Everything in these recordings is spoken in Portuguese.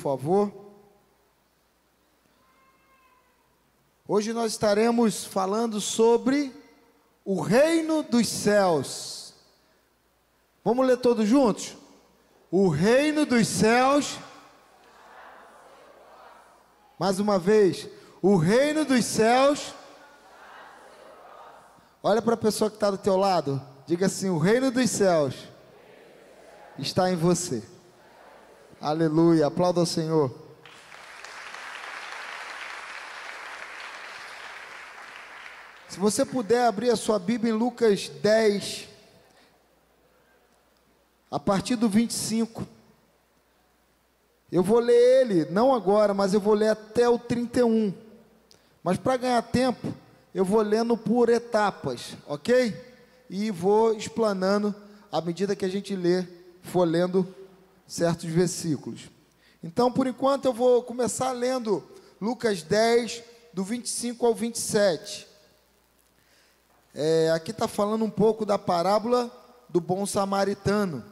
favor. Hoje nós estaremos falando sobre o reino dos céus. Vamos ler todos juntos? O reino dos céus. Mais uma vez. O reino dos céus. Olha para a pessoa que está do teu lado. Diga assim: o reino dos céus está em você. Aleluia. Aplauda ao Senhor. Se você puder abrir a sua Bíblia em Lucas 10, a partir do 25. Eu vou ler ele, não agora, mas eu vou ler até o 31. Mas para ganhar tempo, eu vou lendo por etapas, ok? E vou explanando à medida que a gente for lendo certos versículos. Então, por enquanto, eu vou começar lendo Lucas 10, do 25 ao 27. Aqui está falando um pouco da parábola do bom samaritano.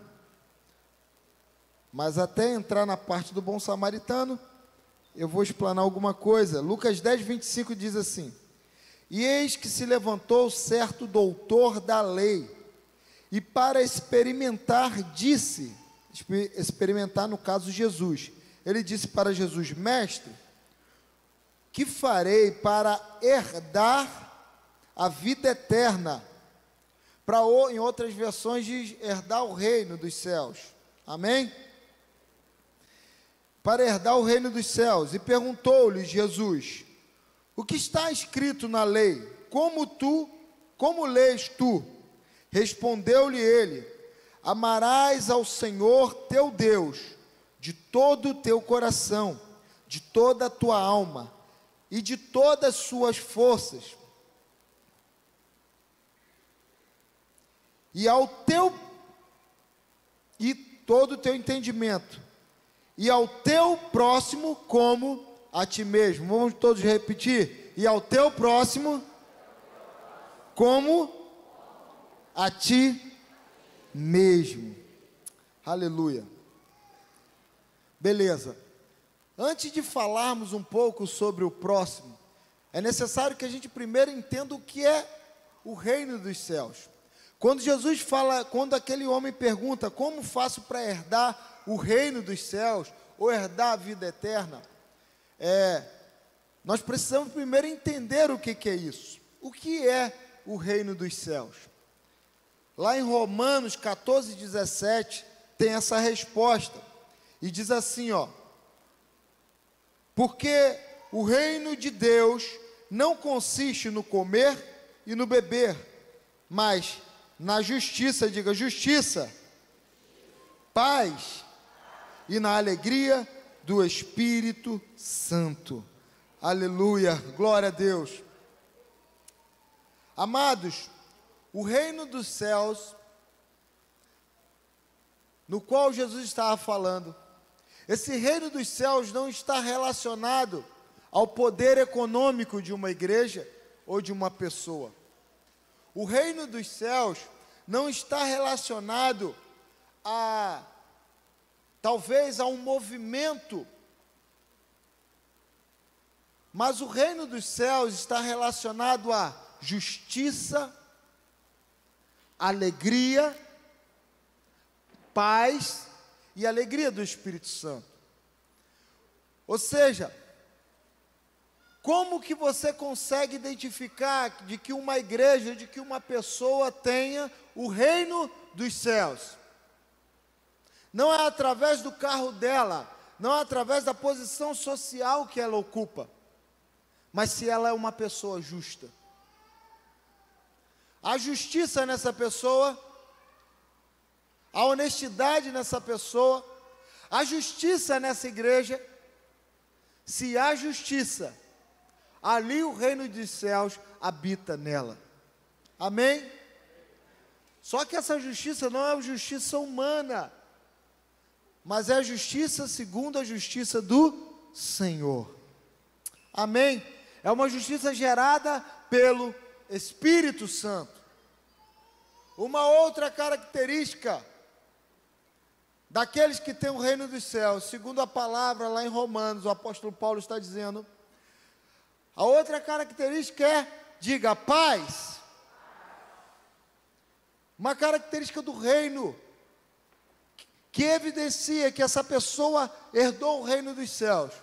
Mas até entrar na parte do bom samaritano, eu vou explanar alguma coisa. Lucas 10, 25 diz assim: E eis que se levantou certo doutor da lei, e para experimentar no caso Jesus, ele disse para Jesus: Mestre, que farei para herdar a vida eterna? Em outras versões diz herdar o reino dos céus. Amém? Para herdar o reino dos céus. E perguntou-lhe Jesus: o que está escrito na lei? Como lês tu? Respondeu-lhe ele: amarás ao Senhor teu Deus de todo o teu coração, de toda a tua alma e de todas as suas forças, e todo o teu entendimento, e ao teu próximo como a ti mesmo. Vamos todos repetir: e ao teu próximo como a ti mesmo. Aleluia. Beleza. Antes de falarmos um pouco sobre o próximo, é necessário que a gente primeiro entenda o que é o reino dos céus. Quando aquele homem pergunta: como faço para herdar o reino dos céus, ou herdar a vida eterna? Nós precisamos primeiro entender o que é isso. O que é o reino dos céus? Lá em Romanos 14, 17, tem essa resposta. E diz assim, porque o reino de Deus não consiste no comer e no beber, mas na justiça, diga justiça, paz e na alegria do Espírito Santo. Aleluia, glória a Deus. Amados, o reino dos céus, no qual Jesus estava falando, esse reino dos céus não está relacionado ao poder econômico de uma igreja ou de uma pessoa. O reino dos céus não está relacionado talvez a um movimento, mas o reino dos céus está relacionado a justiça, alegria, paz e alegria do Espírito Santo. Ou seja, como que você consegue identificar de que uma igreja, de que uma pessoa tenha o reino dos céus? Não é através do carro dela, não é através da posição social que ela ocupa, mas se ela é uma pessoa justa. A justiça nessa pessoa, a honestidade nessa pessoa, a justiça nessa igreja. Se há justiça, ali o reino dos céus habita nela. Amém? Só que essa justiça não é uma justiça humana, mas é a justiça segundo a justiça do Senhor. Amém? É uma justiça gerada pelo Espírito Santo. Uma outra característica daqueles que têm o reino dos céus, segundo a palavra lá em Romanos, o apóstolo Paulo está dizendo, a outra característica é, diga, paz. Uma característica do reino, que evidencia que essa pessoa herdou o reino dos céus,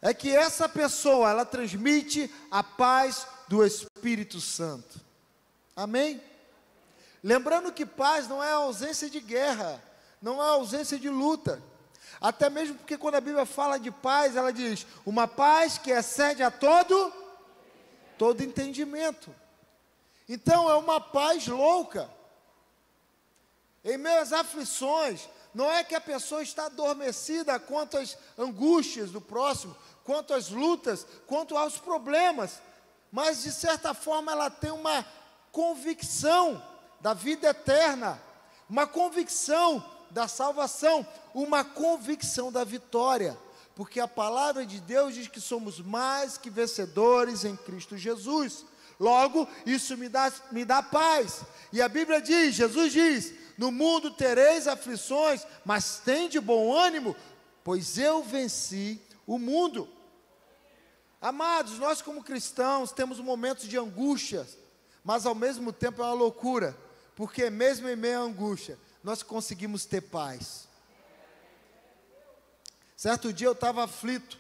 é que essa pessoa, ela transmite a paz do Espírito Santo. Amém? Lembrando que paz não é a ausência de guerra, não é a ausência de luta. Até mesmo porque quando a Bíblia fala de paz, ela diz, uma paz que excede a todo entendimento. Então é uma paz louca. Em meio às aflições, não é que a pessoa está adormecida quanto às angústias do próximo, quanto às lutas, quanto aos problemas, mas de certa forma ela tem uma convicção da vida eterna, uma convicção da salvação, uma convicção da vitória, porque a palavra de Deus diz que somos mais que vencedores em Cristo Jesus. Logo, isso me dá paz. E a Bíblia diz, Jesus diz, no mundo tereis aflições, mas tende bom ânimo, pois eu venci o mundo. Amados, nós como cristãos temos momentos de angústia, mas ao mesmo tempo é uma loucura, porque mesmo em meio à angústia, nós conseguimos ter paz. Certo dia eu estava aflito,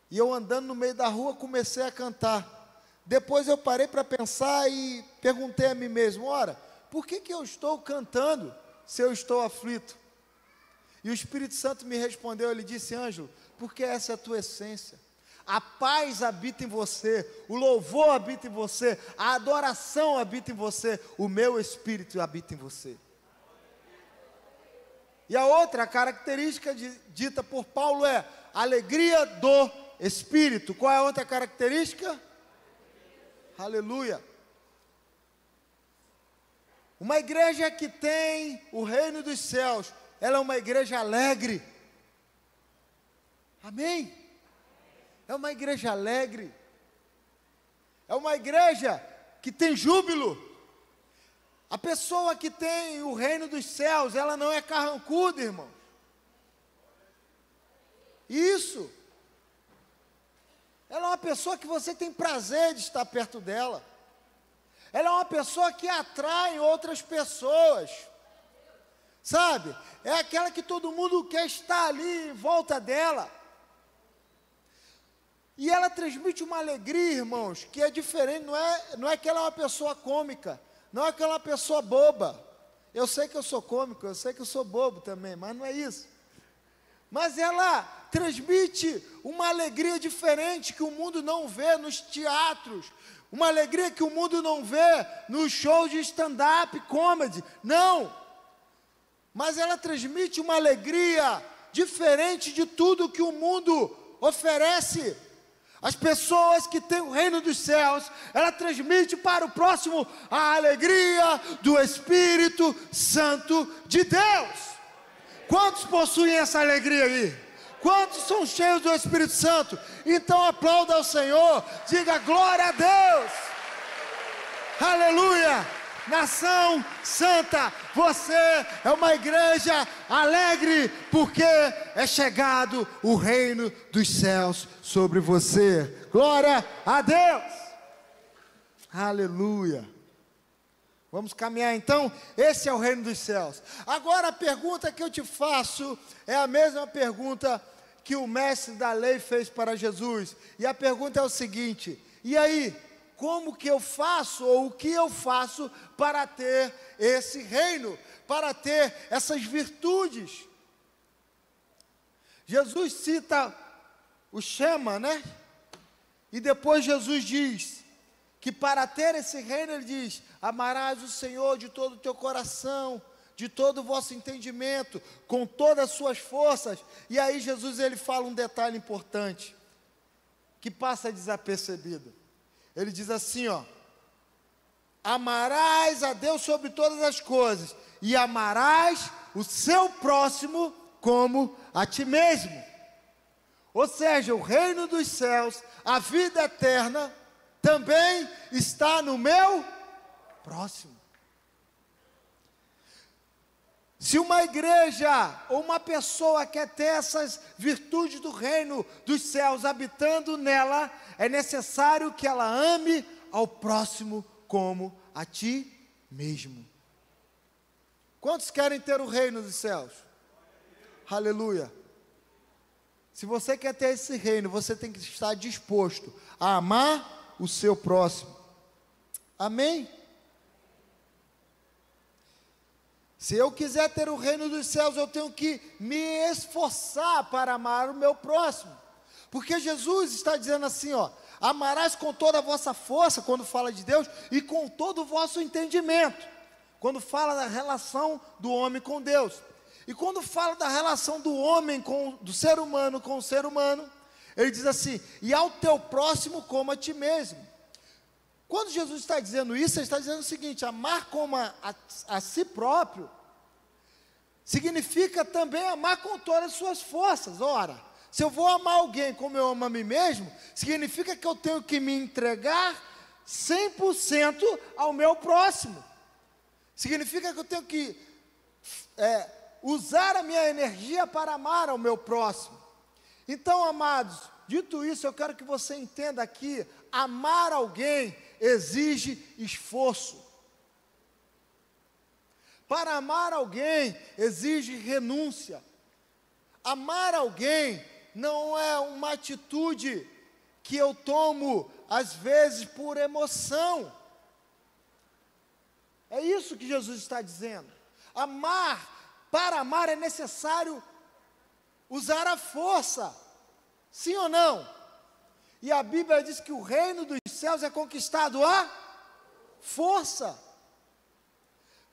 e eu andando no meio da rua comecei a cantar. Depois eu parei para pensar e perguntei a mim mesmo, ora, por que eu estou cantando se eu estou aflito? E o Espírito Santo me respondeu, ele disse, Ângelo, porque essa é a tua essência. A paz habita em você, o louvor habita em você, a adoração habita em você, o meu Espírito habita em você. E a outra característica dita por Paulo é alegria do Espírito. Qual é a outra característica? Aleluia. Uma igreja que tem o reino dos céus, ela é uma igreja alegre. Amém? É uma igreja alegre. É uma igreja que tem júbilo. A pessoa que tem o reino dos céus, ela não é carrancuda, irmão. Isso. Ela é uma pessoa que você tem prazer de estar perto dela. Ela é uma pessoa que atrai outras pessoas. Sabe? É aquela que todo mundo quer estar ali em volta dela. E ela transmite uma alegria, irmãos, que é diferente, não é que ela é uma pessoa cômica, não é que ela é uma pessoa boba. Eu sei que eu sou cômico, eu sei que eu sou bobo também, mas não é isso. Mas ela transmite uma alegria diferente que o mundo não vê nos teatros, uma alegria que o mundo não vê nos shows de stand-up comedy, não. Mas ela transmite uma alegria diferente de tudo que o mundo oferece. As pessoas que têm o reino dos céus, ela transmite para o próximo a alegria do Espírito Santo de Deus. Quantos possuem essa alegria aí? Quantos são cheios do Espírito Santo? Então aplauda ao Senhor, diga glória a Deus. Aleluia! Nação santa, você é uma igreja alegre, porque é chegado o reino dos céus sobre você. Glória a Deus! Aleluia! Vamos caminhar então? Esse é o reino dos céus. Agora a pergunta que eu te faço é a mesma pergunta que o mestre da lei fez para Jesus. E a pergunta é o seguinte: e aí? Como que eu faço, ou o que eu faço para ter esse reino, para ter essas virtudes? Jesus cita o Shema, né? E depois Jesus diz que para ter esse reino, ele diz, amarás o Senhor de todo o teu coração, de todo o vosso entendimento, com todas as suas forças. E aí Jesus, ele fala um detalhe importante, que passa desapercebido. Ele diz assim, ó, amarás a Deus sobre todas as coisas, e amarás o seu próximo como a ti mesmo. Ou seja, o reino dos céus, a vida eterna, também está no meu próximo. Se uma igreja ou uma pessoa quer ter essas virtudes do reino dos céus habitando nela, é necessário que ela ame ao próximo como a ti mesmo. Quantos querem ter o reino dos céus? Aleluia. Se você quer ter esse reino, você tem que estar disposto a amar o seu próximo. Amém? Se eu quiser ter o reino dos céus, eu tenho que me esforçar para amar o meu próximo. Porque Jesus está dizendo assim, ó: amarás com toda a vossa força, quando fala de Deus, e com todo o vosso entendimento, quando fala da relação do homem com Deus. E quando fala da relação do homem do ser humano com o ser humano, ele diz assim: e ao teu próximo como a ti mesmo. Quando Jesus está dizendo isso, ele está dizendo o seguinte: amar como a si próprio, significa também amar com todas as suas forças. Ora, se eu vou amar alguém como eu amo a mim mesmo, significa que eu tenho que me entregar 100% ao meu próximo. Significa que eu tenho que usar a minha energia para amar ao meu próximo. Então, amados, dito isso, eu quero que você entenda aqui: amar alguém exige esforço. Para amar alguém exige renúncia. Amar alguém não é uma atitude que eu tomo às vezes por emoção. É isso que Jesus está dizendo. Para amar é necessário usar a força. Sim ou não? E a Bíblia diz que o reino dos céus é conquistado à força.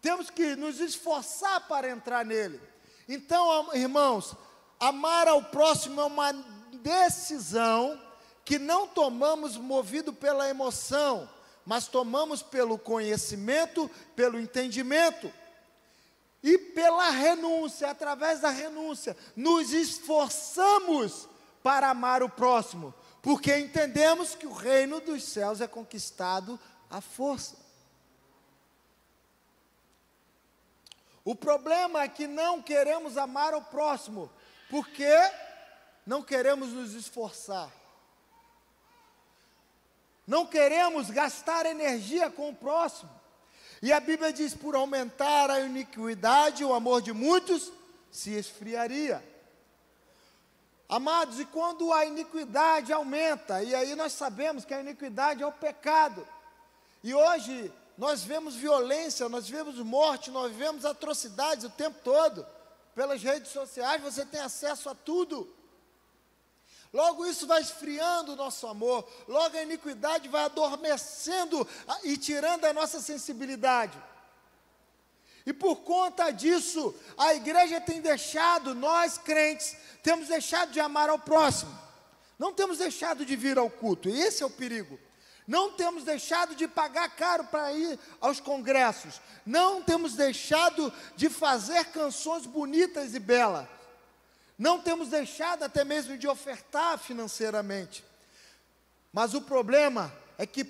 Temos que nos esforçar para entrar nele. Então, irmãos, amar ao próximo é uma decisão que não tomamos movido pela emoção, mas tomamos pelo conhecimento, pelo entendimento e pela renúncia. Através da renúncia, nos esforçamos para amar o próximo, porque entendemos que o reino dos céus é conquistado à força. O problema é que não queremos amar o próximo, porque não queremos nos esforçar. Não queremos gastar energia com o próximo. E a Bíblia diz: por aumentar a iniquidade, o amor de muitos se esfriaria. Amados, e quando a iniquidade aumenta, e aí nós sabemos que a iniquidade é o pecado, e hoje nós vemos violência, nós vemos morte, nós vemos atrocidades o tempo todo, pelas redes sociais você tem acesso a tudo. Logo isso vai esfriando o nosso amor, logo a iniquidade vai adormecendo e tirando a nossa sensibilidade. E por conta disso, a igreja tem deixado, nós crentes, temos deixado de amar ao próximo. Não temos deixado de vir ao culto, e esse é o perigo. Não temos deixado de pagar caro para ir aos congressos. Não temos deixado de fazer canções bonitas e belas. Não temos deixado até mesmo de ofertar financeiramente. Mas o problema é que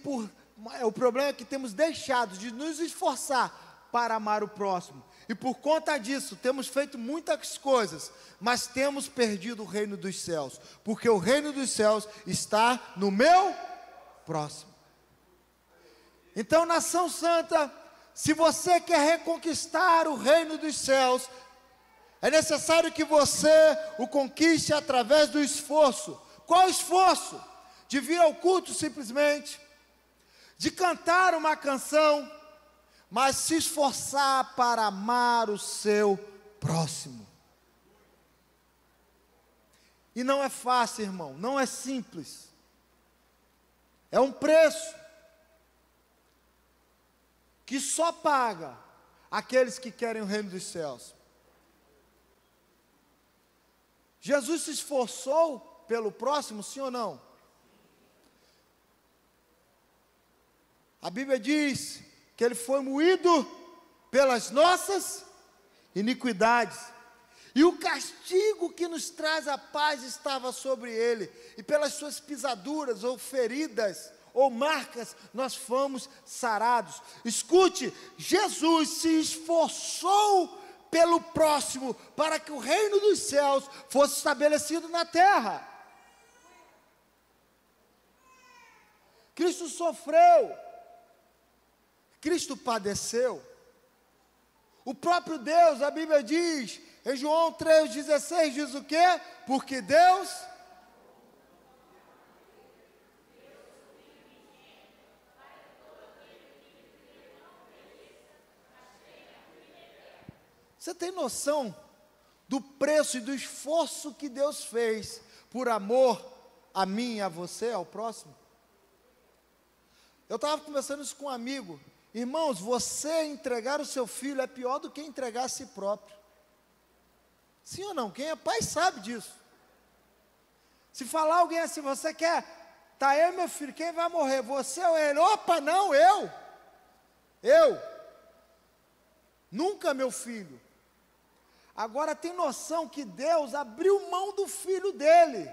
temos deixado de nos esforçar para amar o próximo. E por conta disso, temos feito muitas coisas, mas temos perdido o reino dos céus. Porque o reino dos céus está no meu próximo. Então, nação santa, se você quer reconquistar o reino dos céus, é necessário que você o conquiste através do esforço. Qual esforço? De vir ao culto simplesmente, de cantar uma canção, mas se esforçar para amar o seu próximo. E não é fácil, irmão, não é simples. É um preço que só paga aqueles que querem o reino dos céus. Jesus se esforçou pelo próximo, sim ou não? A Bíblia diz que ele foi moído pelas nossas iniquidades, e o castigo que nos traz a paz estava sobre ele, e pelas suas pisaduras ou feridas ou marcas nós fomos sarados. Escute, Jesus se esforçou pelo próximo, para que o reino dos céus fosse estabelecido na terra. Cristo sofreu, Cristo padeceu. O próprio Deus, a Bíblia diz, em João 3,16, diz o quê? Porque Deus... Você tem noção do preço e do esforço que Deus fez por amor a mim e a você, ao próximo? Eu estava conversando isso com um amigo. Irmãos, você entregar o seu filho é pior do que entregar a si próprio. Sim ou não? Quem é pai sabe disso. Se falar alguém assim, você quer, tá eu meu filho, quem vai morrer? Você ou ele? Opa, não, eu. Nunca meu filho. Agora tem noção que Deus abriu mão do filho dele,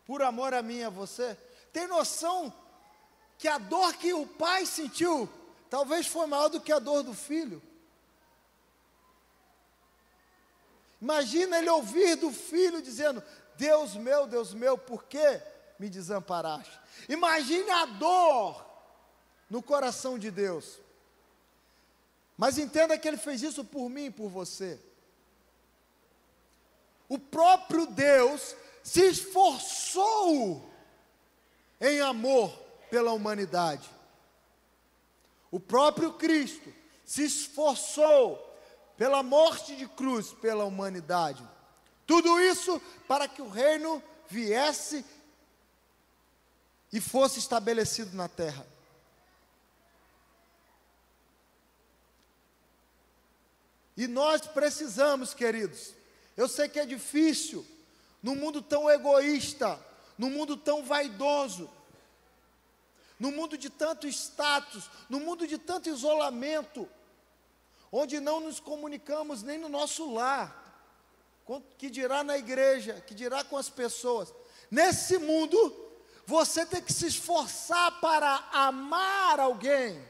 por amor a mim e a você? Tem noção que a dor que o pai sentiu, talvez foi maior do que a dor do filho? Imagina ele ouvir do filho dizendo, Deus meu, por que me desamparaste? Imagine a dor no coração de Deus. Mas entenda que ele fez isso por mim e por você. O próprio Deus se esforçou em amor pela humanidade. O próprio Cristo se esforçou pela morte de cruz pela humanidade. Tudo isso para que o reino viesse e fosse estabelecido na terra. E nós precisamos, queridos, eu sei que é difícil, num mundo tão egoísta, num mundo tão vaidoso, num mundo de tanto status, num mundo de tanto isolamento, onde não nos comunicamos nem no nosso lar, que dirá na igreja, que dirá com as pessoas. Nesse mundo, você tem que se esforçar para amar alguém,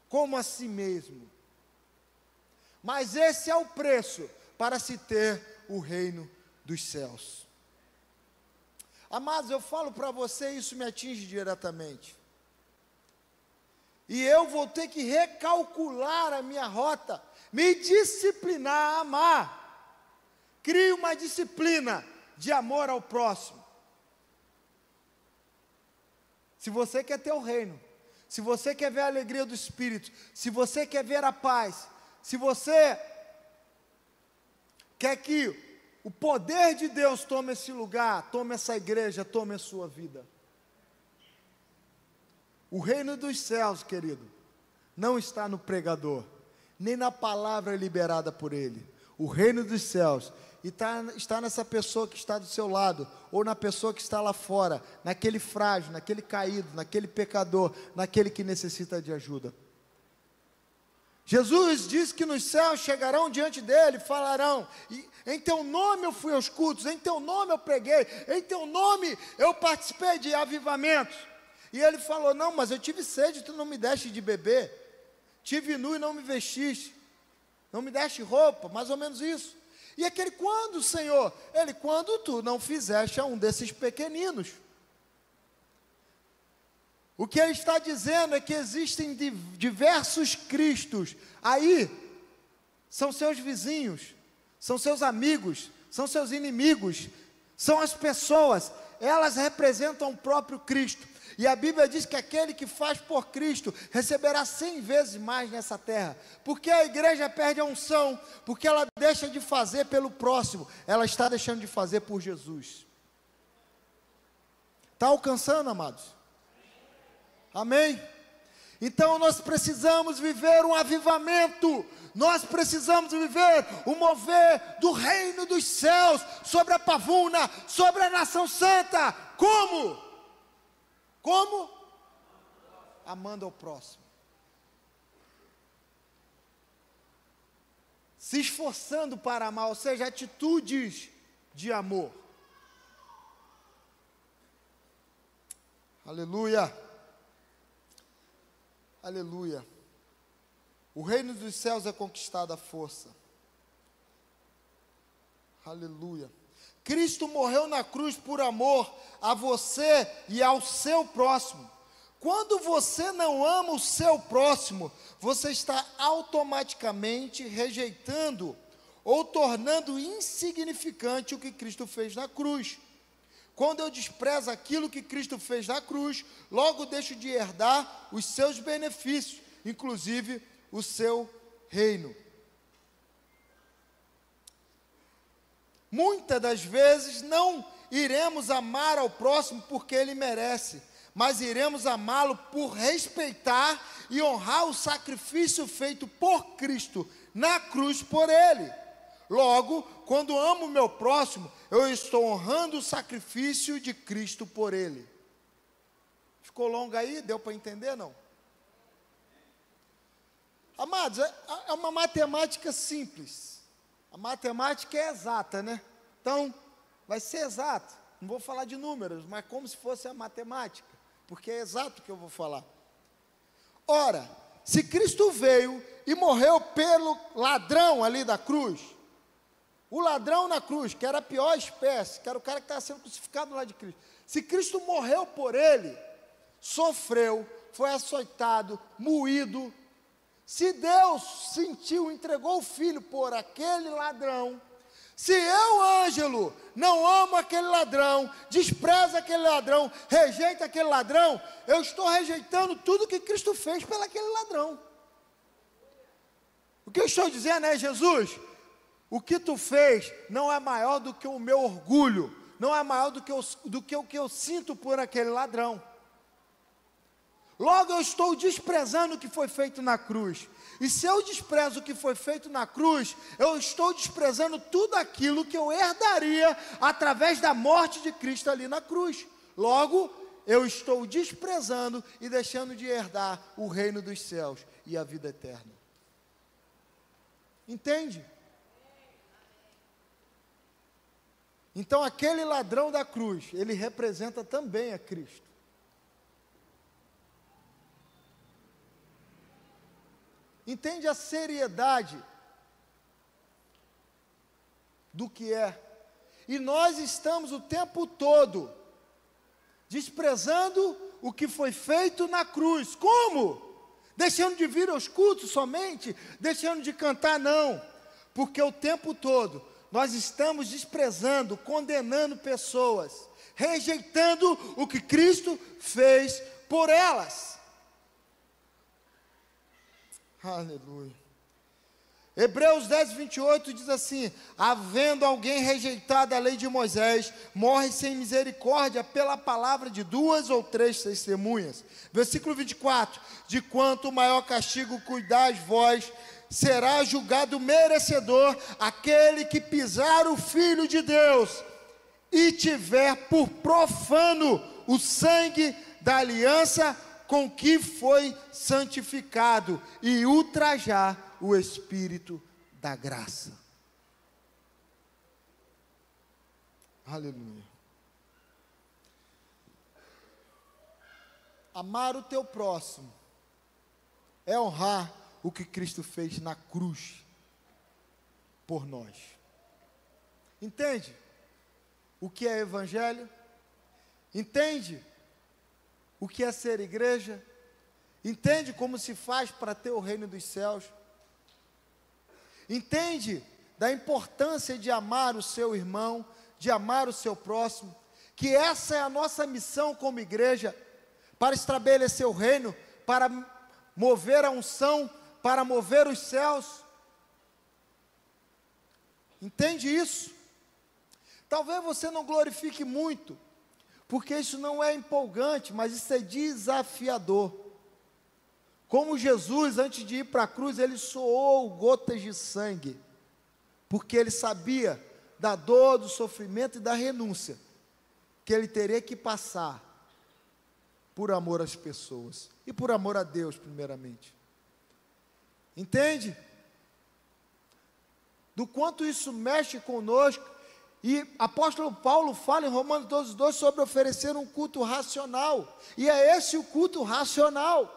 como a si mesmo. Mas esse é o preço para se ter o reino dos céus. Amados, eu falo para você, isso me atinge diretamente. E eu vou ter que recalcular a minha rota, me disciplinar a amar. Crie uma disciplina de amor ao próximo. Se você quer ter o reino, se você quer ver a alegria do Espírito, se você quer ver a paz, se você quer que o poder de Deus tome esse lugar, tome essa igreja, tome a sua vida. O reino dos céus, querido, não está no pregador, nem na palavra liberada por ele. O reino dos céus está nessa pessoa que está do seu lado, ou na pessoa que está lá fora, naquele frágil, naquele caído, naquele pecador, naquele que necessita de ajuda. Jesus disse que nos céus chegarão diante dele e falarão, em teu nome eu fui aos cultos, em teu nome eu preguei, em teu nome eu participei de avivamentos. E ele falou, não, mas eu tive sede, tu não me deste de beber, tive nu e não me vestiste, não me deste roupa, mais ou menos isso. E aquele, quando, Senhor? Ele, quando tu não fizeste a um desses pequeninos. O que ele está dizendo é que existem diversos Cristos, aí são seus vizinhos, são seus amigos, são seus inimigos, são as pessoas, elas representam o próprio Cristo. E a Bíblia diz que aquele que faz por Cristo receberá 100 vezes mais nessa terra. Porque a igreja perde a unção, porque ela deixa de fazer pelo próximo, ela está deixando de fazer por Jesus. Está alcançando, amados? Amém? Então nós precisamos viver um avivamento, nós precisamos viver o mover do reino dos céus sobre a Pavuna, sobre a nação santa. Como? Como? Amando ao próximo. Se esforçando para amar, ou seja, atitudes de amor. Aleluia. Aleluia. O reino dos céus é conquistado à força. Aleluia. Cristo morreu na cruz por amor a você e ao seu próximo. Quando você não ama o seu próximo, você está automaticamente rejeitando ou tornando insignificante o que Cristo fez na cruz. Quando eu desprezo aquilo que Cristo fez na cruz, logo deixo de herdar os seus benefícios, inclusive o seu reino. Muitas das vezes não iremos amar ao próximo porque ele merece, mas iremos amá-lo por respeitar e honrar o sacrifício feito por Cristo na cruz por ele. Logo, quando amo o meu próximo, eu estou honrando o sacrifício de Cristo por ele. Ficou longo aí? Deu para entender, não? Amados, é uma matemática simples. A matemática é exata, né? Então, vai ser exato. Não vou falar de números, mas como se fosse a matemática, porque é exato o que eu vou falar. Ora, se Cristo veio e morreu pelo ladrão ali da cruz, o ladrão na cruz, que era a pior espécie, que era o cara que estava sendo crucificado lá de Cristo, se Cristo morreu por ele, sofreu, foi açoitado, moído, se Deus sentiu, entregou o filho por aquele ladrão, se eu, Ângelo, não amo aquele ladrão, desprezo aquele ladrão, rejeito aquele ladrão, eu estou rejeitando tudo que Cristo fez pelaquele ladrão. O que eu estou dizendo é, Jesus, o que tu fez não é maior do que o meu orgulho, não é maior do que o que eu sinto por aquele ladrão. Logo eu estou desprezando o que foi feito na cruz. E se eu desprezo o que foi feito na cruz, eu estou desprezando tudo aquilo que eu herdaria através da morte de Cristo ali na cruz. Logo, eu estou desprezando e deixando de herdar o reino dos céus e a vida eterna. Entende? Então aquele ladrão da cruz, ele representa também a Cristo. Entende a seriedade do que é? E nós estamos o tempo todo desprezando o que foi feito na cruz. Como? Deixando de vir aos cultos somente? Deixando de cantar? Não. Porque o tempo todo nós estamos desprezando, condenando pessoas, rejeitando o que Cristo fez por elas. Aleluia. Hebreus 10, 28 diz assim: havendo alguém rejeitado a lei de Moisés, morre sem misericórdia pela palavra de 2 ou 3 testemunhas. Versículo 24: de quanto maior castigo cuidais vós, será julgado merecedor aquele que pisar o Filho de Deus e tiver por profano o sangue da aliança com que foi santificado e ultrajar o Espírito da graça. Aleluia. Amar o teu próximo é honrar o que Cristo fez na cruz por nós. Entende o que é evangelho? Entende o que é ser igreja? Entende como se faz para ter o reino dos céus? Entende da importância de amar o seu irmão, de amar o seu próximo? Que essa é a nossa missão como igreja, para estabelecer o reino, para mover a unção, para mover os céus. Entende isso? Talvez você não glorifique muito, porque isso não é empolgante, mas isso é desafiador. Como Jesus, antes de ir para a cruz, ele suou gotas de sangue, porque ele sabia da dor, do sofrimento e da renúncia, que ele teria que passar, por amor às pessoas, e por amor a Deus primeiramente. Entende? Do quanto isso mexe conosco. E apóstolo Paulo fala em Romanos 12, 2 sobre oferecer um culto racional, e é esse o culto racional.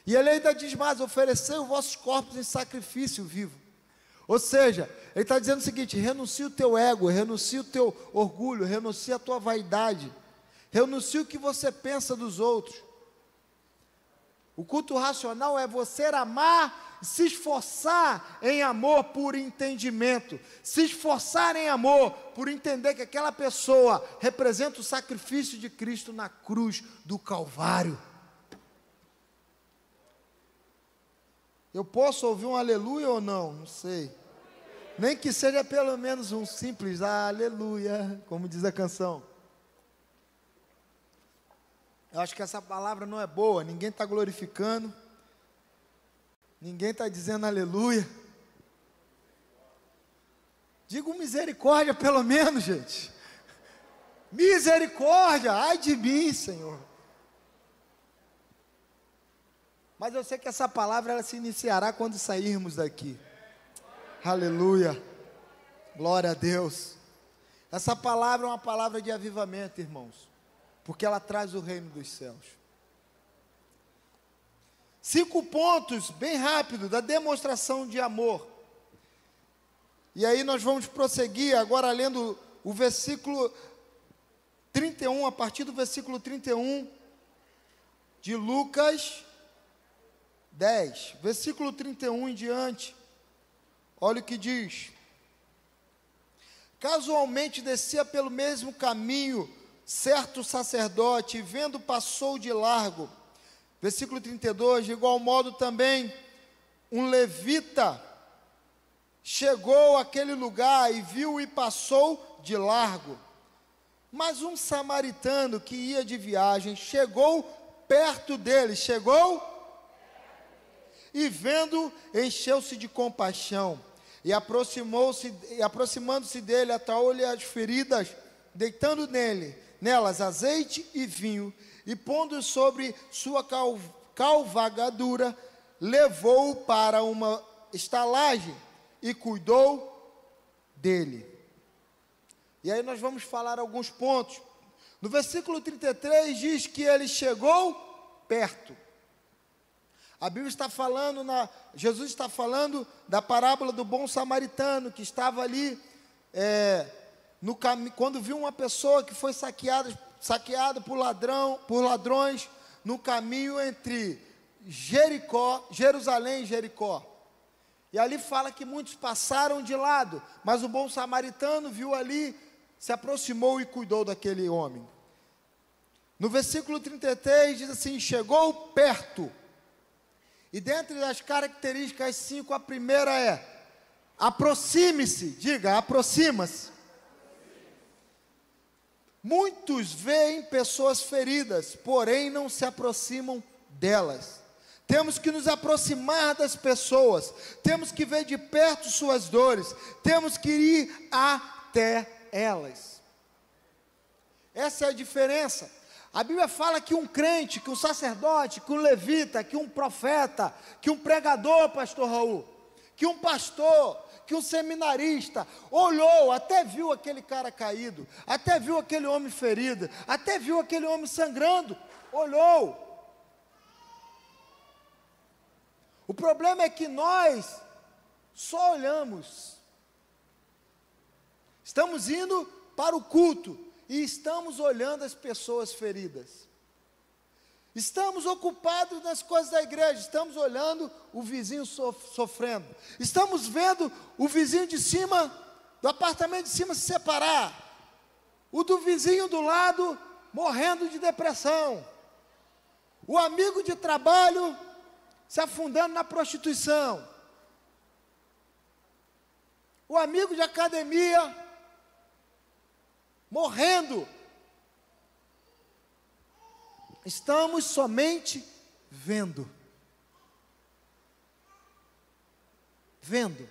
E ele ainda diz mais: oferecei os vossos corpos em sacrifício vivo. Ou seja, ele está dizendo o seguinte: renuncia o teu ego, renuncia o teu orgulho, renuncia a tua vaidade, renuncia o que você pensa dos outros. O culto racional é você amar, se esforçar em amor por entendimento, se esforçar em amor por entender que aquela pessoa representa o sacrifício de Cristo na cruz do Calvário. Eu posso ouvir um aleluia ou não? Não sei. Nem que seja pelo menos um simples aleluia, como diz a canção. Eu acho que essa palavra não é boa, ninguém está glorificando, ninguém está dizendo aleluia. Digo misericórdia pelo menos, gente. Misericórdia, ai de mim, Senhor. Mas eu sei que essa palavra ela se iniciará quando sairmos daqui. Aleluia, glória a Deus. Essa palavra é uma palavra de avivamento, irmãos, porque ela traz o reino dos céus. 5 pontos, bem rápido, da demonstração de amor. E aí nós vamos prosseguir agora lendo o versículo 31, a partir do versículo 31 de Lucas 10, versículo 31 em diante. Olha o que diz: casualmente descia pelo mesmo caminho certo sacerdote, vendo, passou de largo. Versículo 32, de igual modo também um levita chegou àquele lugar e viu e passou de largo. Mas um samaritano que ia de viagem chegou perto dele, e vendo, encheu-se de compaixão, e aproximando-se dele, atraou-lhe as feridas, deitando nelas azeite e vinho, e pondo sobre sua cavalgadura, levou-o para uma estalagem, e cuidou dele. E aí nós vamos falar alguns pontos. No versículo 33 diz que ele chegou perto. A Bíblia está falando, Jesus está falando da parábola do bom samaritano, que estava ali, no caminho, quando viu uma pessoa que foi saqueada por ladrões, no caminho entre Jerusalém e Jericó. E ali fala que muitos passaram de lado, mas o bom samaritano viu ali, se aproximou e cuidou daquele homem. No versículo 33 diz assim: chegou perto. E dentre as características 5, a primeira é: aproxime-se. Diga, aproxima-se. Muitos veem pessoas feridas, porém não se aproximam delas. Temos que nos aproximar das pessoas, temos que ver de perto suas dores, temos que ir até elas. Essa é a diferença. A Bíblia fala que um crente, que um sacerdote, que um levita, que um profeta, que um pregador, pastor Raul, que um pastor, que um seminarista, olhou, até viu aquele cara caído, até viu aquele homem ferido, até viu aquele homem sangrando, olhou. O problema é que nós só olhamos. Estamos indo para o culto e estamos olhando as pessoas feridas. Estamos ocupados nas coisas da igreja, estamos olhando o vizinho sofrendo. Estamos vendo o vizinho de cima, do apartamento de cima se separar. O do vizinho do lado morrendo de depressão. O amigo de trabalho se afundando na prostituição. O amigo de academia morrendo. Estamos somente vendo. Vendo.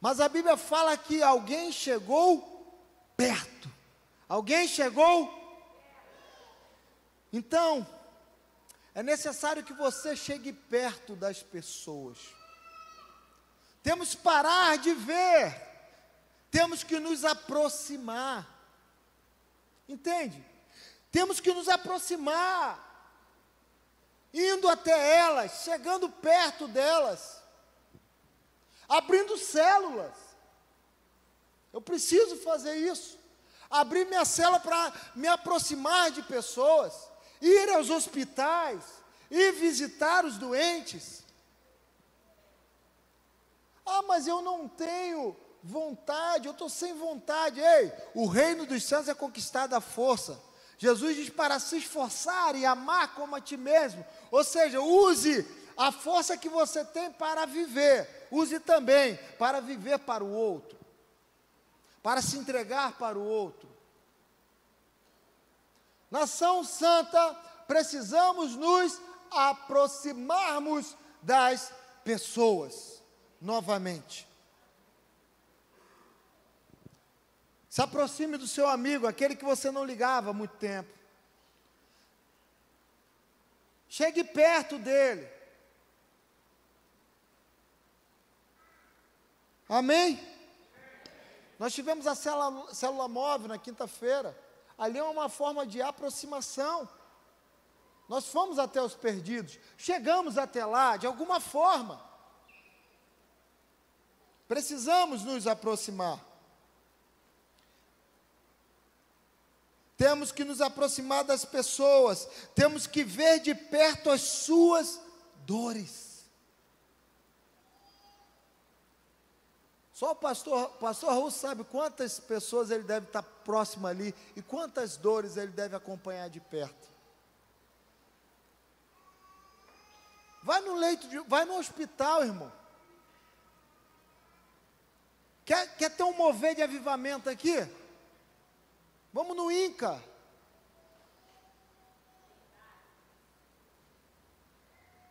Mas a Bíblia fala que alguém chegou perto. Alguém chegou. Então, é necessário que você chegue perto das pessoas. Temos que parar de ver. Temos que nos aproximar. Entende? Temos que nos aproximar. indo até elas, chegando perto delas, abrindo células. Eu preciso fazer isso, abrir minha célula para me aproximar de pessoas, ir aos hospitais, ir visitar os doentes. Ah, mas eu não tenho vontade, eu estou sem vontade. Ei, o reino dos céus é conquistado à força. Jesus diz para se esforçar e amar como a ti mesmo. Ou seja, use a força que você tem para viver, use também para viver para o outro, para se entregar para o outro. Nação santa, precisamos nos aproximarmos das pessoas novamente. Se aproxime do seu amigo, aquele que você não ligava há muito tempo. Chegue perto dele. Amém? Nós tivemos a célula móvel na quinta-feira. Ali é uma forma de aproximação. Nós fomos até os perdidos. Chegamos até lá de alguma forma. Precisamos nos aproximar. Temos que nos aproximar das pessoas, temos que ver de perto as suas dores. Só o pastor Raul sabe quantas pessoas ele deve estar próximo ali e quantas dores ele deve acompanhar de perto. Vai no hospital, irmão. Quer ter um mover de avivamento aqui? Vamos no INCA.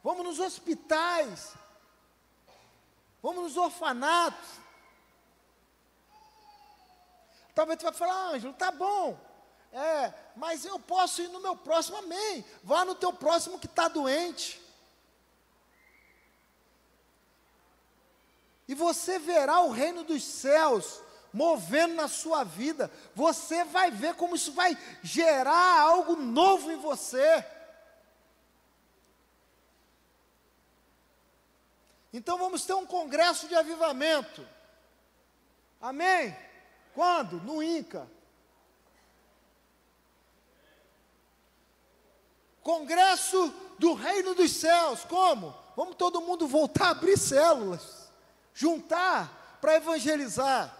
Vamos nos hospitais. Vamos nos orfanatos. Talvez tu vai falar, Ângelo, tá bom. Mas eu posso ir no meu próximo, amém. Vá no teu próximo que está doente. E você verá o reino dos céus movendo na sua vida. Você vai ver como isso vai gerar algo novo em você. Então vamos ter um congresso de avivamento. Amém? Quando? No INCA. Congresso do reino dos céus. Como? Vamos todo mundo voltar a abrir células, juntar para evangelizar.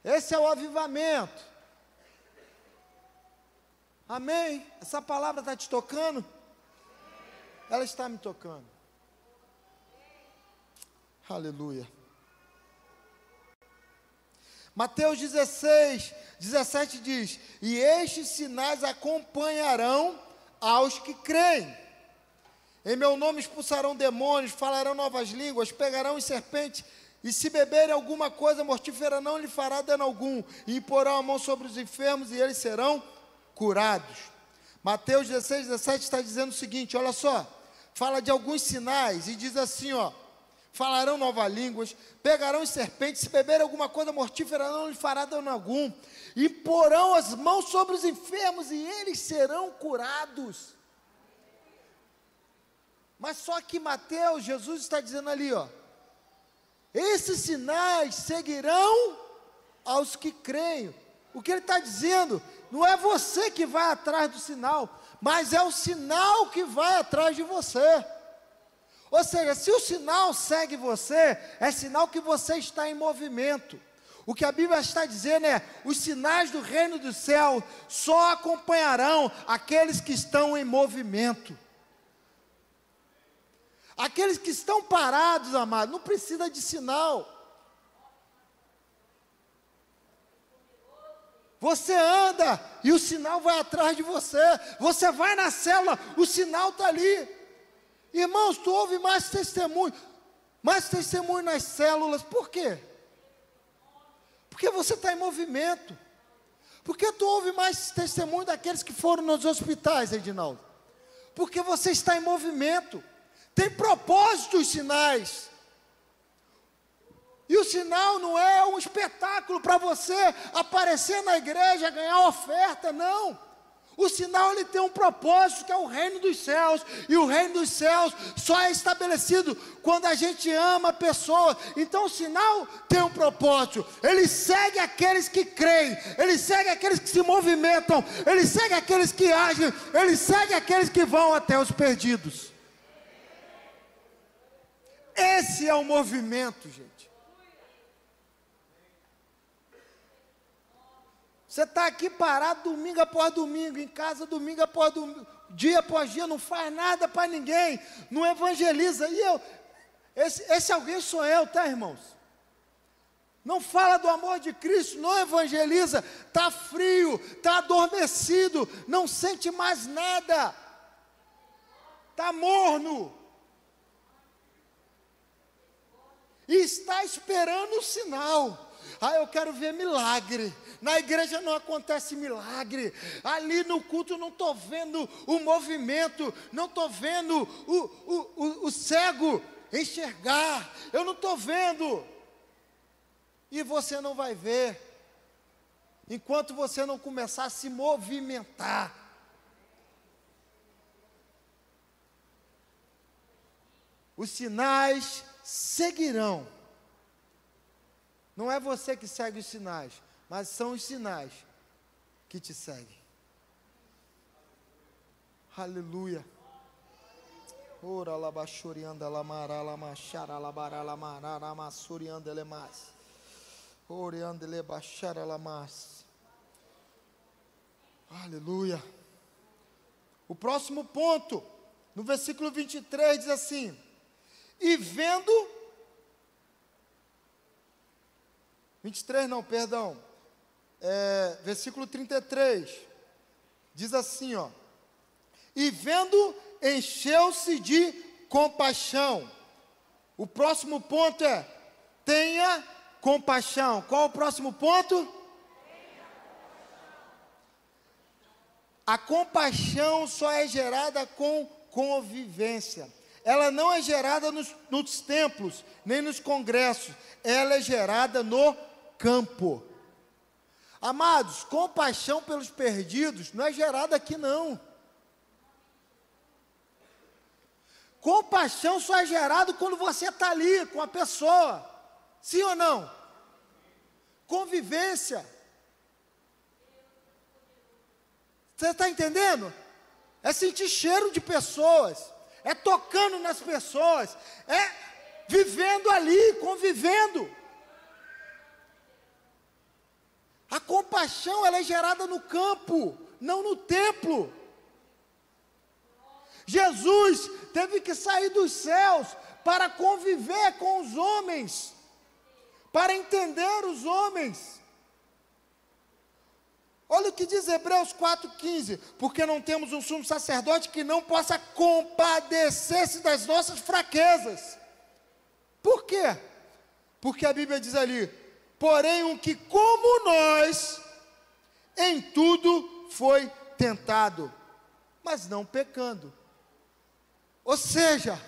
Esse é o avivamento. Amém? Essa palavra está te tocando? Ela está me tocando. Aleluia. Mateus 16, 17 diz: e estes sinais acompanharão aos que creem. Em meu nome expulsarão demônios, falarão novas línguas, pegarão em serpentes, e se beberem alguma coisa mortífera não lhe fará dano algum, e imporão a mão sobre os enfermos e eles serão curados. Mateus 16, 17 está dizendo o seguinte, olha só, fala de alguns sinais e diz assim, falarão novas línguas, pegarão em serpentes, se beberem alguma coisa mortífera não lhe fará dano algum, e porão as mãos sobre os enfermos e eles serão curados. Mas só que Mateus, Jesus está dizendo ali, esses sinais seguirão aos que creem. O que ele está dizendo, não é você que vai atrás do sinal, mas é o sinal que vai atrás de você. Ou seja, se o sinal segue você, é sinal que você está em movimento. O que a Bíblia está dizendo é, os sinais do reino do céu só acompanharão aqueles que estão em movimento. Aqueles que estão parados, amados, não precisa de sinal. Você anda e o sinal vai atrás de você. Você vai na célula, o sinal está ali. Irmãos, tu ouve mais testemunho nas células. Por quê? Porque você está em movimento. Por que tu ouve mais testemunho daqueles que foram nos hospitais, Edinaldo? Porque você está em movimento. Tem propósito os sinais. E o sinal não é um espetáculo para você aparecer na igreja, ganhar oferta, não. O sinal ele tem um propósito, que é o reino dos céus, e o reino dos céus só é estabelecido quando a gente ama a pessoa. Então o sinal tem um propósito, ele segue aqueles que creem, ele segue aqueles que se movimentam, ele segue aqueles que agem, ele segue aqueles que vão até os perdidos. Esse é o movimento, gente. Você está aqui parado domingo após domingo, em casa domingo após domingo, dia após dia, não faz nada para ninguém, não evangeliza. E esse alguém sou eu, tá, irmãos? Não fala do amor de Cristo, não evangeliza, está frio, está adormecido, não sente mais nada, está morno, e está esperando o sinal. Eu quero ver milagre. Na igreja não acontece milagre. Ali no culto não estou vendo o movimento, não estou vendo o cego enxergar. Eu não estou vendo. E você não vai ver enquanto você não começar a se movimentar. Os sinais seguirão. Não é você que segue os sinais, mas são os sinais que te seguem. Aleluia. Ora la bachorianda la mara la machara la bara la mara la masorianda le mas. Orianda le bachara la mas. Aleluia. O próximo ponto, no versículo 23 diz assim: e vendo 23 não, perdão, versículo 33, diz assim, ó: e vendo, encheu-se de compaixão. O próximo ponto é: tenha compaixão. Qual o próximo ponto? A compaixão só é gerada com convivência. Ela não é gerada nos templos, nem nos congressos. Ela é gerada no campo. Amados, compaixão pelos perdidos não é gerada aqui não. Compaixão só é gerado quando você está ali com a pessoa. Sim ou não? Convivência. Você está entendendo? É sentir cheiro de pessoas, é tocando nas pessoas, é vivendo ali, convivendo. A compaixão ela é gerada no campo, não no templo. Jesus teve que sair dos céus para conviver com os homens, para entender os homens. Olha o que diz Hebreus 4,15: porque não temos um sumo sacerdote que não possa compadecer-se das nossas fraquezas. Por quê? Porque a Bíblia diz ali: porém um que como nós, em tudo foi tentado, mas não pecando. Ou seja,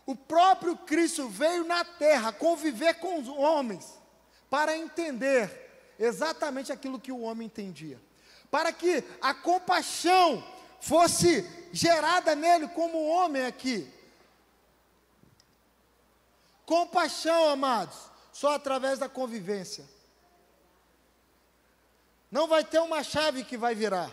o próprio Cristo veio na terra conviver com os homens, para entender exatamente aquilo que o homem entendia, para que a compaixão fosse gerada nele como homem aqui. Compaixão, amados, só através da convivência. Não vai ter uma chave que vai virar,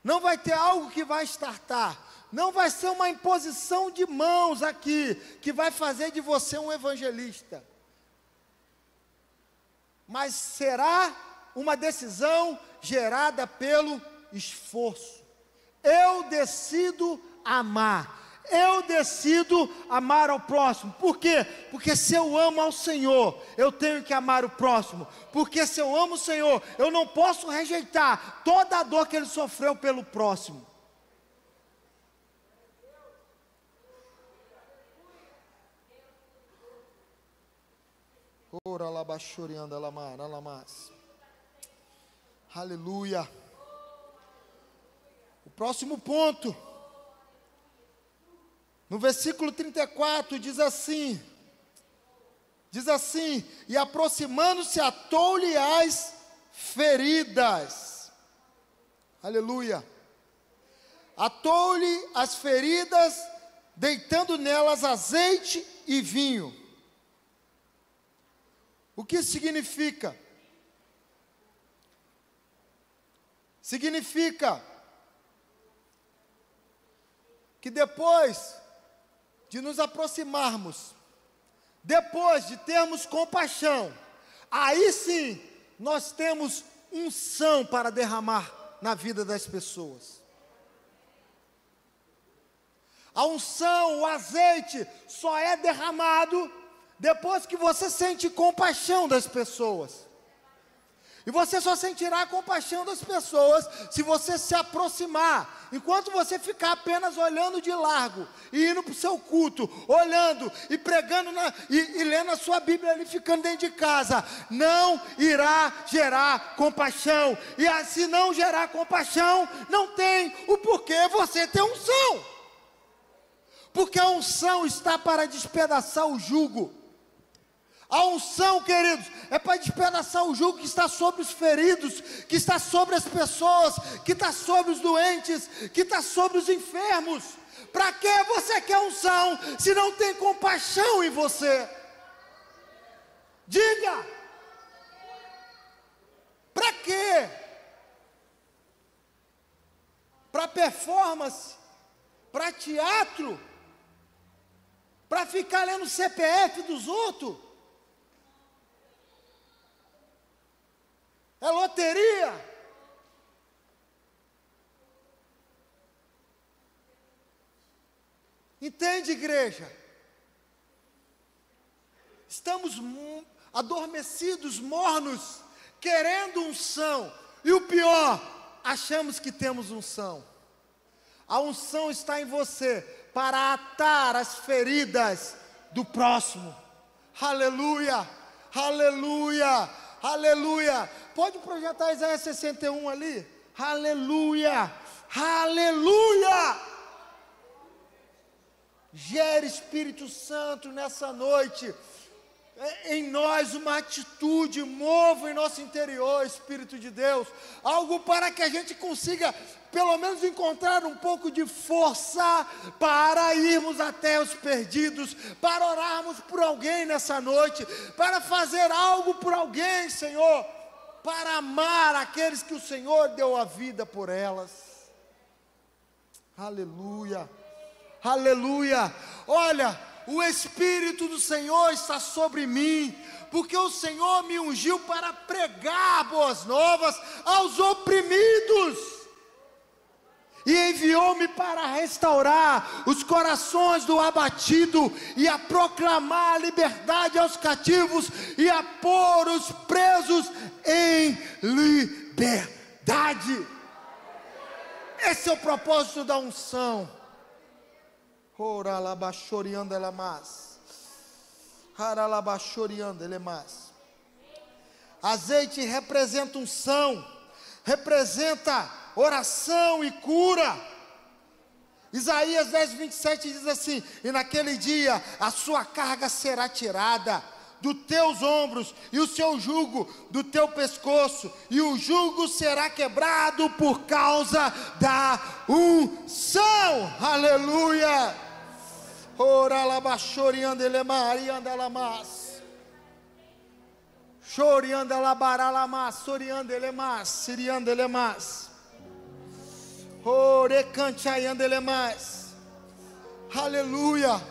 não vai ter algo que vai startar, não vai ser uma imposição de mãos aqui, que vai fazer de você um evangelista. Mas será uma decisão gerada pelo esforço. Eu decido amar. Eu decido amar ao próximo. Por quê? Porque se eu amo ao Senhor, eu tenho que amar o próximo. Porque se eu amo o Senhor, eu não posso rejeitar toda a dor que Ele sofreu pelo próximo. Ora lá baixorianda alamas. Aleluia. O próximo ponto, no versículo 34, diz assim: e aproximando-se atou-lhe as feridas. Aleluia. Atou-lhe as feridas, deitando nelas azeite e vinho. O que significa? Significa que depois de nos aproximarmos, depois de termos compaixão, aí sim nós temos unção para derramar na vida das pessoas. A unção, o azeite, só é derramado depois que você sente compaixão das pessoas. E você só sentirá a compaixão das pessoas se você se aproximar. Enquanto você ficar apenas olhando de largo e indo para o seu culto, olhando e pregando e lendo a sua Bíblia ali, ficando dentro de casa, não irá gerar compaixão. E se não gerar compaixão, não tem o porquê você ter unção. Porque a unção está para despedaçar o jugo. A unção, queridos, é para despedaçar o jugo que está sobre os feridos, que está sobre as pessoas, que está sobre os doentes, que está sobre os enfermos. Para que você quer unção se não tem compaixão em você? Diga! Para quê? Para performance? Para teatro? Para ficar lendo o CPF dos outros? É loteria? Entende, igreja? Estamos adormecidos, mornos, querendo unção. E o pior, achamos que temos unção. A unção está em você para atar as feridas do próximo. Aleluia, aleluia, aleluia. Pode projetar Isaías 61 ali? Aleluia, aleluia. Gere Espírito Santo nessa noite em nós uma atitude, mova em nosso interior, Espírito de Deus, algo para que a gente consiga pelo menos encontrar um pouco de força para irmos até os perdidos, para orarmos por alguém nessa noite, para fazer algo por alguém, Senhor, para amar aqueles que o Senhor deu a vida por elas. Aleluia, aleluia. Olha, o Espírito do Senhor está sobre mim, porque o Senhor me ungiu para pregar boas novas aos oprimidos, e enviou-me para restaurar os corações do abatido, e a proclamar a liberdade aos cativos, e a pôr os presos em liberdade. Esse é o propósito da unção. Azeite representa unção, representa oração e cura. Isaías 10:27 diz assim: e naquele dia a sua carga será tirada dos teus ombros, e o seu jugo do teu pescoço, e o jugo será quebrado por causa da unção. Aleluia. Ora lá bachoriando elemar e anda lá mas chorianda lá barala mas soriando elemas siriando elemas ore canchaiando elemas. Aleluia.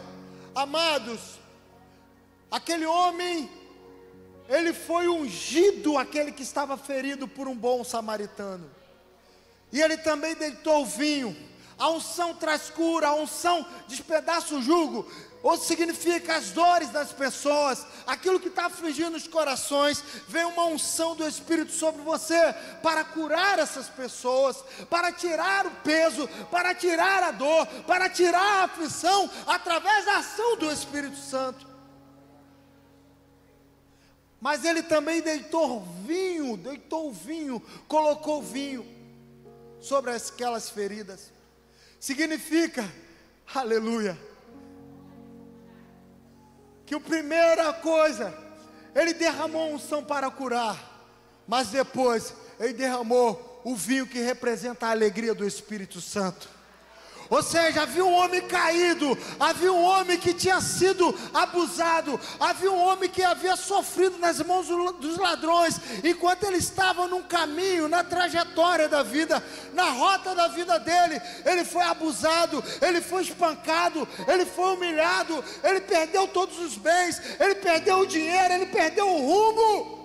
Amados, aquele homem, ele foi ungido, aquele que estava ferido por um bom samaritano, e ele também deitou o vinho. A unção traz cura, a unção despedaça o jugo, ou significa as dores das pessoas, aquilo que está afligindo os corações. Vem uma unção do Espírito sobre você, para curar essas pessoas, para tirar o peso, para tirar a dor, para tirar a aflição, através da ação do Espírito Santo. Mas ele também deitou o vinho, colocou o vinho sobre aquelas feridas. Significa, aleluia, que a primeira coisa, ele derramou unção para curar, mas depois ele derramou o vinho que representa a alegria do Espírito Santo. Ou seja, havia um homem caído, havia um homem que tinha sido abusado, havia um homem que havia sofrido nas mãos dos ladrões, enquanto ele estava num caminho, na trajetória da vida, na rota da vida dele. Ele foi abusado, ele foi espancado, ele foi humilhado, ele perdeu todos os bens, ele perdeu o dinheiro, ele perdeu o rumo.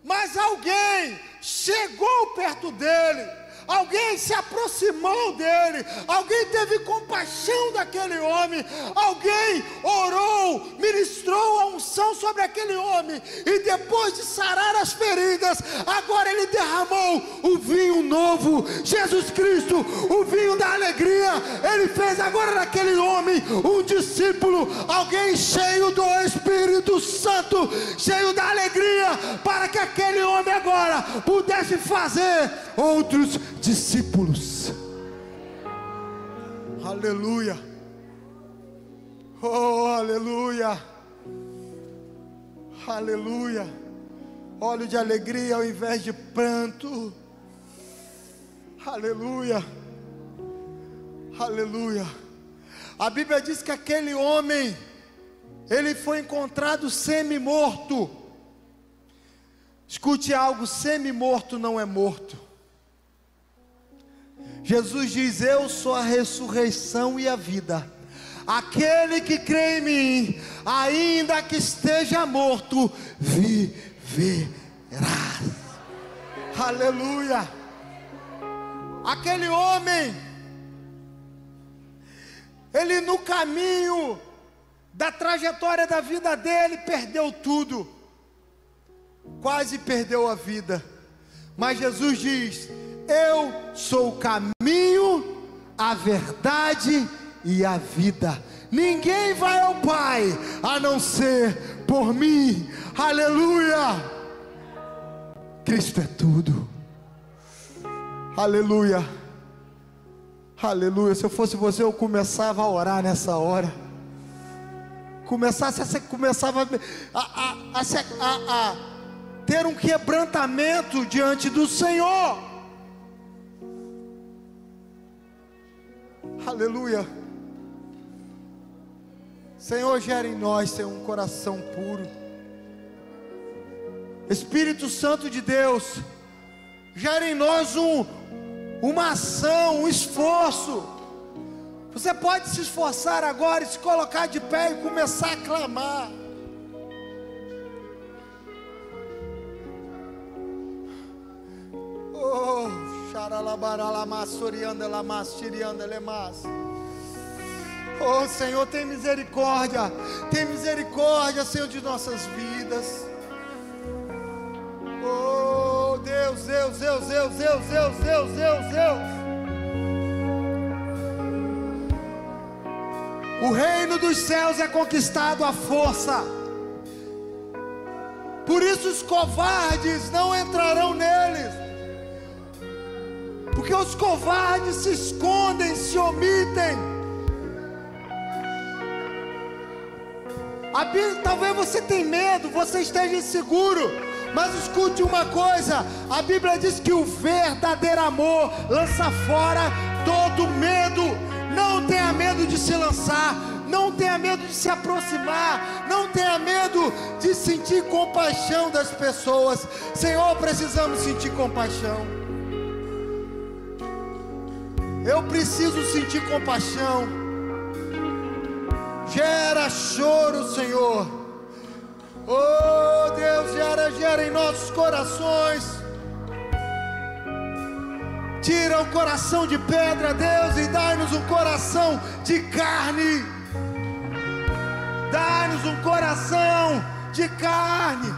Mas alguém chegou perto dele, alguém se aproximou dele, alguém teve compaixão daquele homem, alguém orou, ministrou a unção sobre aquele homem, e depois de sarar as feridas, agora ele derramou o vinho novo, Jesus Cristo, o vinho da alegria. Ele fez agora naquele homem um discípulo, alguém cheio do Espírito Santo, cheio da alegria, para que aquele homem agora pudesse fazer outros discípulos. Aleluia. Oh, aleluia. Aleluia. Óleo de alegria ao invés de pranto. Aleluia. Aleluia. A Bíblia diz que aquele homem, ele foi encontrado semi-morto. Escute algo: semi-morto não é morto. Jesus diz: eu sou a ressurreição e a vida. Aquele que crê em mim, ainda que esteja morto, viverá. Aleluia. Aquele homem, ele no caminho da trajetória da vida dele, perdeu tudo, quase perdeu a vida. Mas Jesus diz: eu sou o caminho, a verdade e a vida. Ninguém vai ao Pai a não ser por mim. Aleluia. Cristo é tudo. Aleluia. Aleluia. Se eu fosse você, eu começava a orar nessa hora. Começava a ter um quebrantamento diante do Senhor. Aleluia. Senhor, gera em nós, Senhor, um coração puro. Espírito Santo de Deus, gera em nós uma ação, um esforço. Você pode se esforçar agora e se colocar de pé e começar a clamar. Oh, oh Senhor, tem misericórdia, Senhor, de nossas vidas. Oh Deus, Deus, Deus, Deus, Deus, Deus, Deus, Deus, Deus. O reino dos céus é conquistado à força. Por isso os covardes não entrarão neles. Porque os covardes se escondem, se omitem. Talvez você tenha medo, você esteja inseguro, mas escute uma coisa: a Bíblia diz que o verdadeiro amor lança fora todo medo. Não tenha medo de se lançar, não tenha medo de se aproximar, não tenha medo de sentir compaixão das pessoas. Senhor, precisamos sentir compaixão. Eu preciso sentir compaixão. Gera choro, Senhor. Oh Deus, gera em nossos corações. Tira o coração de pedra, Deus, e dá-nos um coração de carne. Dá-nos um coração de carne.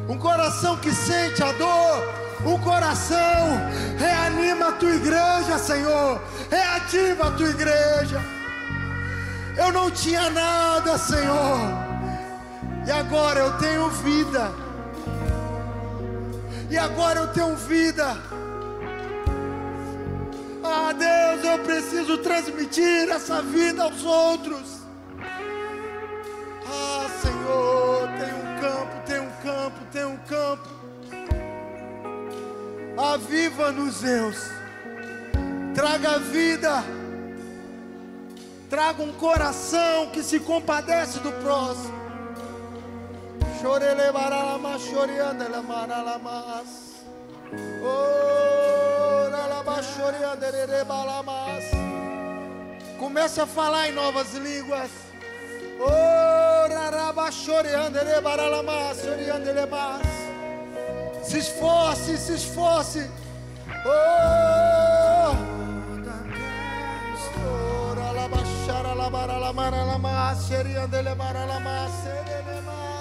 Um coração que sente a dor. Um coração, reanima a tua igreja, Senhor. Reativa a tua igreja. Eu não tinha nada, Senhor, e agora eu tenho vida. E agora eu tenho vida. Ah, Deus, eu preciso transmitir essa vida aos outros. Ah, Senhor, tem um campo, tem um campo, tem um campo. Aviva-nos, Deus. Traga vida. Traga um coração que se compadece do próximo. Chorele baralama, choreandele maralamas. Oh, ralaba choreandele balamas. Comece a falar em novas línguas. Oh, raraba choreandele baralamas, choreandele mas. Se esforce, se esforce. Oh, ralaba charala baralamas, choreandele baralamas, serele mas.